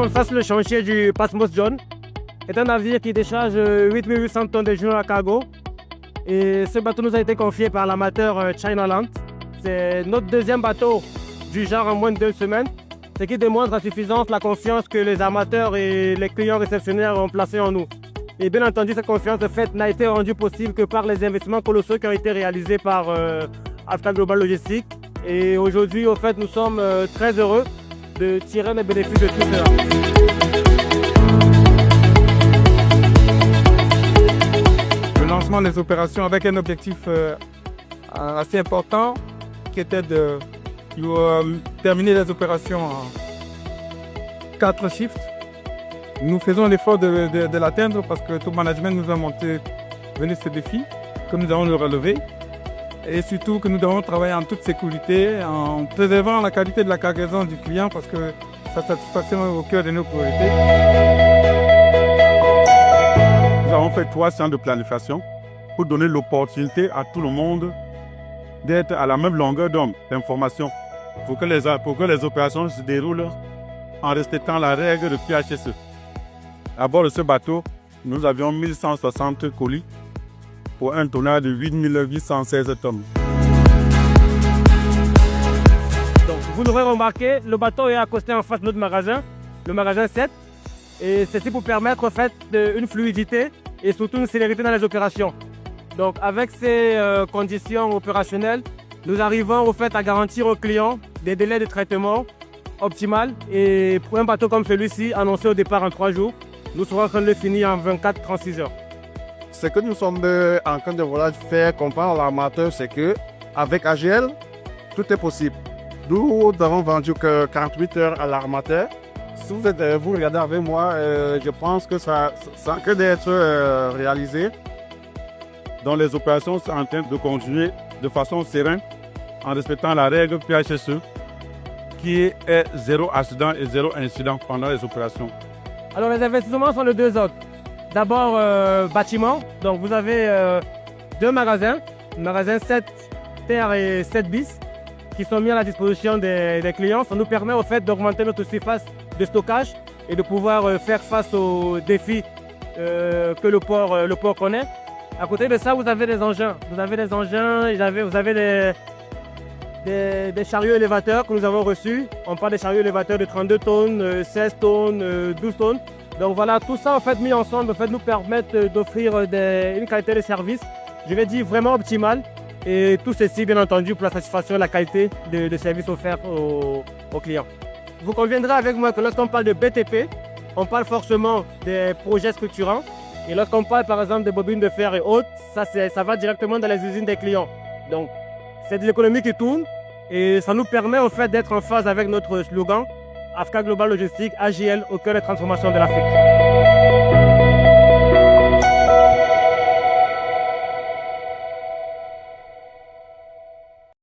qu'on fasse le chantier du Patmos John. C'est un navire qui décharge 8800 tonnes de junior à cargo. Et ce bateau nous a été confié par l'amateur China Land. C'est notre deuxième bateau du genre en moins de 2 semaines. Ce qui démontre à suffisance la confiance que les amateurs et les clients réceptionnaires ont placée en nous. Et bien entendu, cette confiance de fait n'a été rendue possible que par les investissements colossaux qui ont été réalisés par Africa Global Logistics. Et aujourd'hui, au fait, nous sommes très heureux de tirer les bénéfices de tout cela. Le lancement des opérations avec un objectif assez important qui était de terminer les opérations en 4 shifts. Nous faisons l'effort de l'atteindre parce que tout management nous a venu ce défi que nous allons le relever. Et surtout que nous devons travailler en toute sécurité, en préservant la qualité de la cargaison du client parce que sa satisfaction est au cœur de nos priorités. Nous avons fait 3 séances de planification pour donner l'opportunité à tout le monde d'être à la même longueur d'onde d'information pour que les opérations se déroulent en respectant la règle de PHSE. À bord de ce bateau, nous avions 1160 colis pour un tonnage de 8816 tonnes. Donc, vous l'aurez remarqué, le bateau est accosté en face de notre magasin, le magasin 7. Et ceci pour permettre en fait, une fluidité et surtout une célérité dans les opérations. Donc avec ces conditions opérationnelles, nous arrivons au fait à garantir aux clients des délais de traitement optimaux. Et pour un bateau comme celui-ci, annoncé au départ en 3 jours, nous serons en train de le finir en 24-36 heures. Ce que nous sommes en train de faire comprendre à l'armateur, c'est qu'avec AGL, tout est possible. Nous n'avons vendu que 48 heures à l'armateur. Si vous regardez avec moi, je pense que ça n'a que d'être réalisé. Donc les opérations sont en train de continuer de façon sereine en respectant la règle PHSE qui est 0 accident et 0 incident pendant les opérations. Alors les investissements sont de 2 ordres. D'abord bâtiment, donc vous avez 2 magasins, magasin 7 terre et 7 bis qui sont mis à la disposition des clients. Ça nous permet au fait d'augmenter notre surface de stockage et de pouvoir faire face aux défis que le port connaît. À côté de ça, vous avez des engins. Vous avez des chariots élévateurs que nous avons reçus. On parle des chariots élévateurs de 32 tonnes, 16 tonnes, 12 tonnes. Donc voilà, tout ça en fait mis ensemble en fait, nous permettent d'offrir une qualité de service, je vais dire vraiment optimale. Et tout ceci bien entendu pour la satisfaction et la qualité de service offert aux clients. Vous conviendrez avec moi que lorsqu'on parle de BTP, on parle forcément des projets structurants. Et lorsqu'on parle par exemple des bobines de fer et autres, ça va directement dans les usines des clients. Donc c'est de l'économie qui tourne et ça nous permet en fait d'être en phase avec notre slogan Africa Global Logistics, AGL au cœur des transformations de l'Afrique.